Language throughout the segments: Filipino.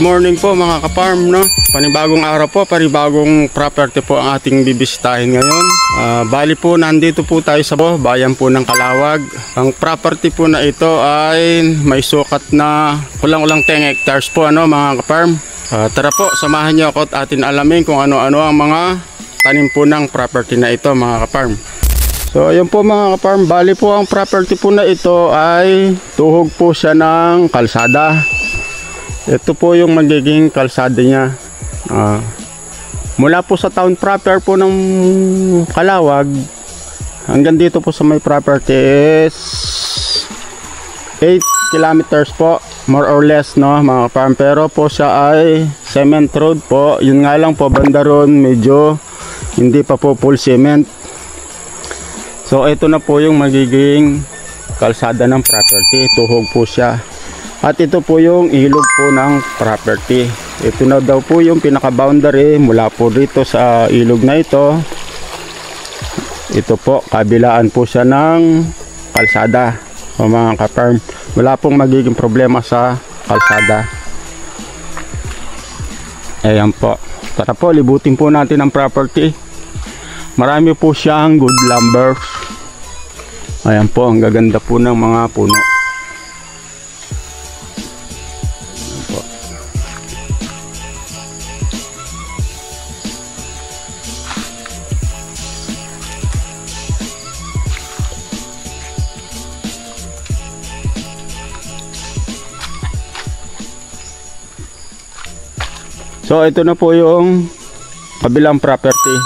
Good morning po mga ka-farm, no? Panibagong araw po, panibagong property po ang ating bibisitahin ngayon. Bali po, nandito po tayo sa bayan po ng Calawag. Ang property po na ito ay may sukat na kulang-kulang 10 hectares po, ano, mga ka-farm. Tara po, samahan niyo ako at atin alamin kung ano-ano ang mga tanim po ng property na ito, mga ka-farm. So ayun po mga ka-farm, bali po ang property po na ito ay tuhog po siya ng kalsada. Ito po yung magiging kalsada niya. Mula po sa town proper po ng Calawag hanggang dito po sa may property is 8 kilometers po, more or less, no, mga farm. Pero po siya ay cement road po. Yun nga lang po, banda ron medyo hindi pa po full cement. So ito na po yung magiging kalsada ng property. Tuhog po siya. At ito po yung ilog po ng property. Ito na daw po yung pinaka-boundary mula po dito sa ilog na ito. Ito po, kabilaan po siya ng kalsada. O mga ka-farm, wala pong magiging problema sa kalsada. Ayan po. Tara po, libutin po natin ang property. Marami po siyang good lumbers. Ayan po, ang gaganda po ng mga puno. So ito na po yung kabilang property.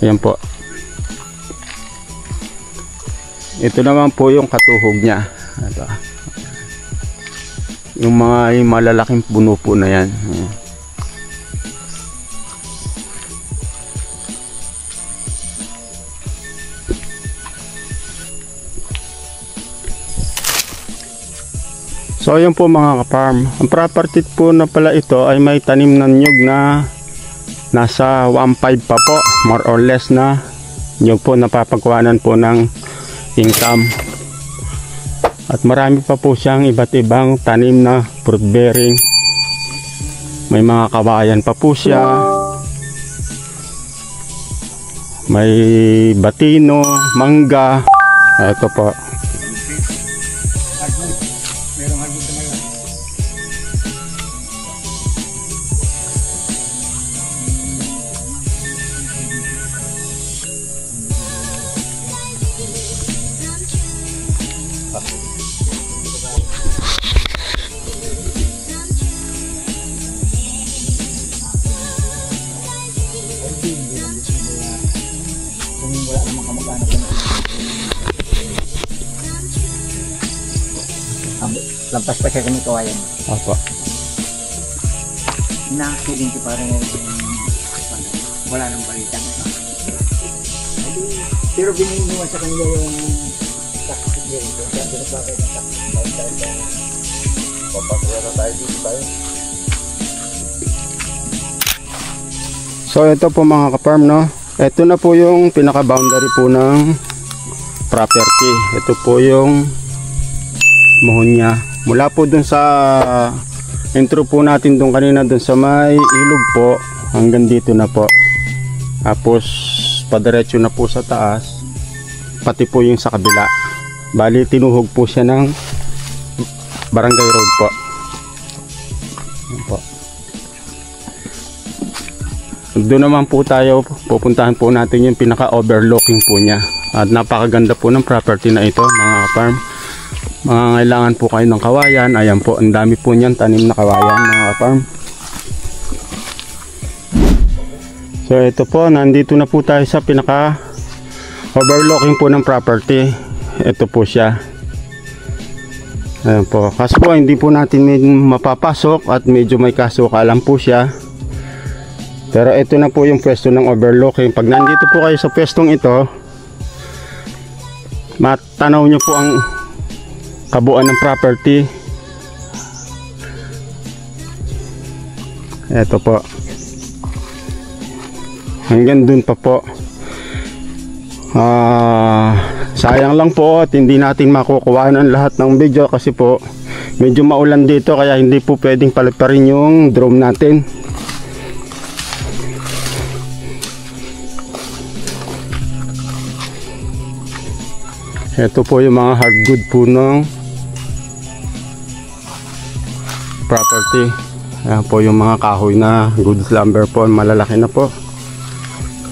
Ayan po. Ito naman po yung katuhog niya. Ito. Yung mga malalaking puno po na yan. Ayan. So yun po mga ka-farm, ang property po na pala ito ay may tanim ng nyug na nasa 1.5 pa po, more or less, na nyug po napapagkuhanan po ng income. At marami pa po siyang iba't ibang tanim na fruit bearing. May mga kawayan pa po siya, may batino, mangga. Ito po. Lampas pa siya kami kawayan. Opo. Nakakiling ko parang wala nang balita. Pero bininuwan sa kanila yung taktik niya ito. Kaya binabagay ng taktik. Papasaya na tayo dito tayo. So ito po mga ka-farm, no? Ito na po yung pinaka-boundary po ng property. Ito po yung mohon niya. Mula po dun sa intro po natin dun kanina, dun sa may ilog po, hanggang dito na po. Tapos padiretso na po sa taas, pati po yung sa kabila. Bali tinuhog po siya ng barangay road po. Ayan po. Doon naman po tayo, pupuntahan po natin yung pinaka overlooking po niya. At napakaganda po ng property na ito mga farm. Mangangailangan po kayo ng kawayan. Ayan po, ang dami po niyan tanim na kawayan mga farm. So ito po, nandito na po tayo sa pinaka overlooking po ng property. Ito po siya. Ayan po, kasi po hindi po natin mapapasok at medyo may kasukalan po siya. Pero ito na po yung pwesto ng overlooking. Pag nandito po kayo sa pwestong ito, matanaw nyo po ang kabuuan ng property. Ito po. Hanggang dun pa po. Sayang lang po at hindi natin makukuha ng lahat ng video kasi po medyo maulan dito kaya hindi po pwedeng paliparin yung drone natin. Ito po yung mga hardwood po ng property. Ayan po yung mga kahoy na goods lumber po, malalaki na po.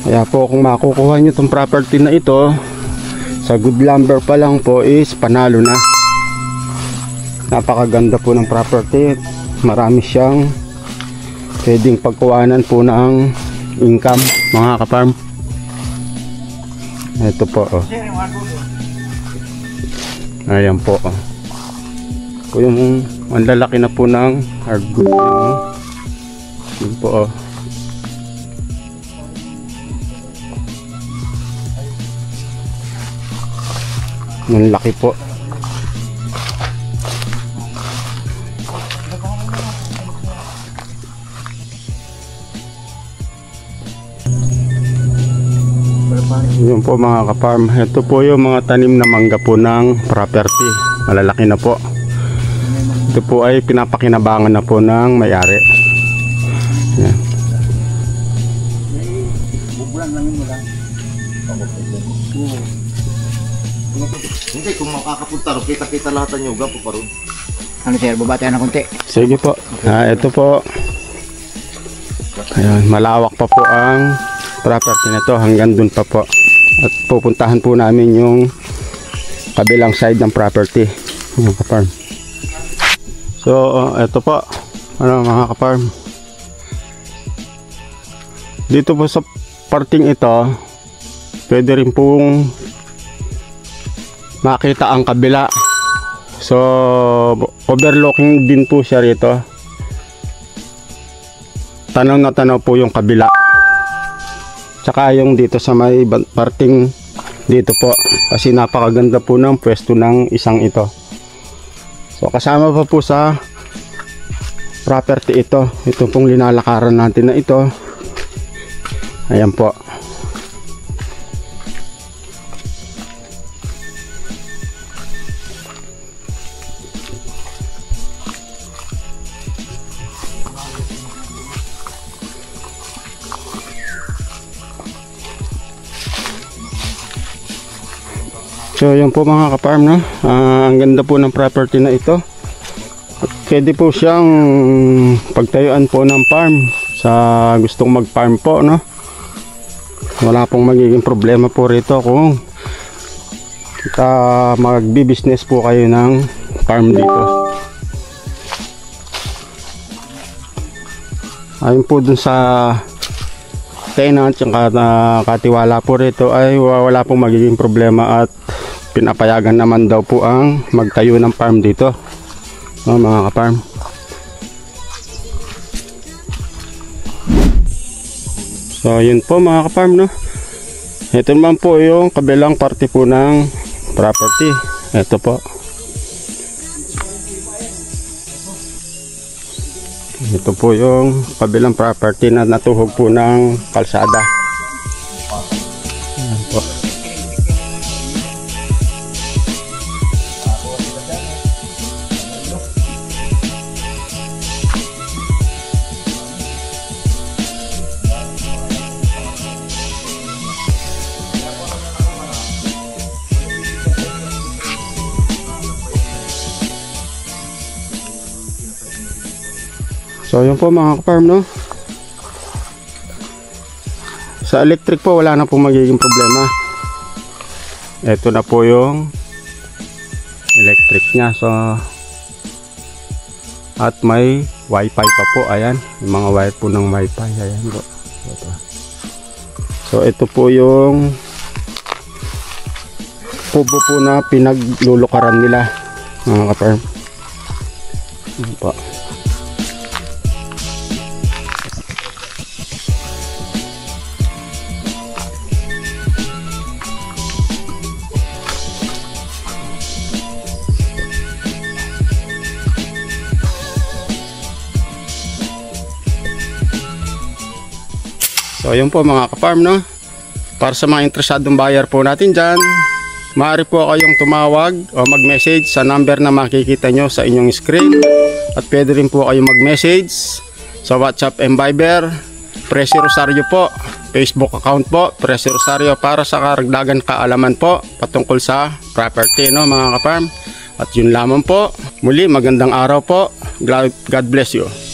Kaya po kung makukuha nyo itong property na ito sa good lumber pa lang po is panalo na. Napakaganda po ng property. Marami siyang pwedeng pagkuhanan po ng income mga kaparm. Ito po oh. Ayan po oh. Po yung ang lalaki na po ng hardwood oh. Yun po oh. Ang laki po. Yun po mga kaparm. Ito po yung mga tanim na mangga po ng property. Malalaki na po. Ito po ay pinapakinabangan na po ng may-ari. Yan. Bubulan lang mo lang. Hindi, kung makakapunta ro, kita-kita lahat ang yoga po pa ron. Ano sir, baba tayo ng konti. Sige po. Ito po. Ayan, malawak pa po ang property na to. Hanggang dun pa po. At pupuntahan po namin yung kabilang side ng property. Mga kaparm. So, ito po. Ano mga kaparm. Dito po sa parting ito, pwede rin pong makita ang kabila. So overlooking din po siya rito. Tanaw na tanaw po yung kabila. Tsaka yung dito sa may parting dito po. Kasi napakaganda po ng pwesto ng isang ito. So kasama pa po sa property ito. Ito pong linalakaran natin na ito. Ayan po. So yun po mga kaparm no. Ang ganda po ng property na ito. Pwede po siyang pagtayuan po ng farm sa gustong mag farm po no. Wala pong magiging problema po rito kung magbi-business po kayo ng farm dito. Ayun po dun sa tenant yung katiwala po rito ay wala pong magiging problema at pinapayagan naman daw po ang magtayo ng farm dito no, mga kaparm. So yun po mga kaparm no. Ito naman po yung kabilang parte po ng property. Ito po. Ito po yung kabilang property na natuhog po ng kalsada. Ayan po. So yun po mga kaparm no. Sa electric po wala na po magiging problema. Ito na po yung electric nya. So at may wifi pa po. Ayan, yung mga wire po ng wifi. Ayan po. So ito po yung kubo po na pinaglulukaran nila mga kaparm. Ayan po. So yun po mga kaparm no. Para sa mga interesadong buyer po natin dyan, maaari po kayong tumawag o mag-message sa number na makikita nyo sa inyong screen. At pwede rin po kayong mag-message sa WhatsApp and Viber. Presi Rosario po, Facebook account po, Presi Rosario, para sa karagdagan kaalaman po patungkol sa property, no mga ka-farm. At yun lamang po. Muli, magandang araw po. God bless you.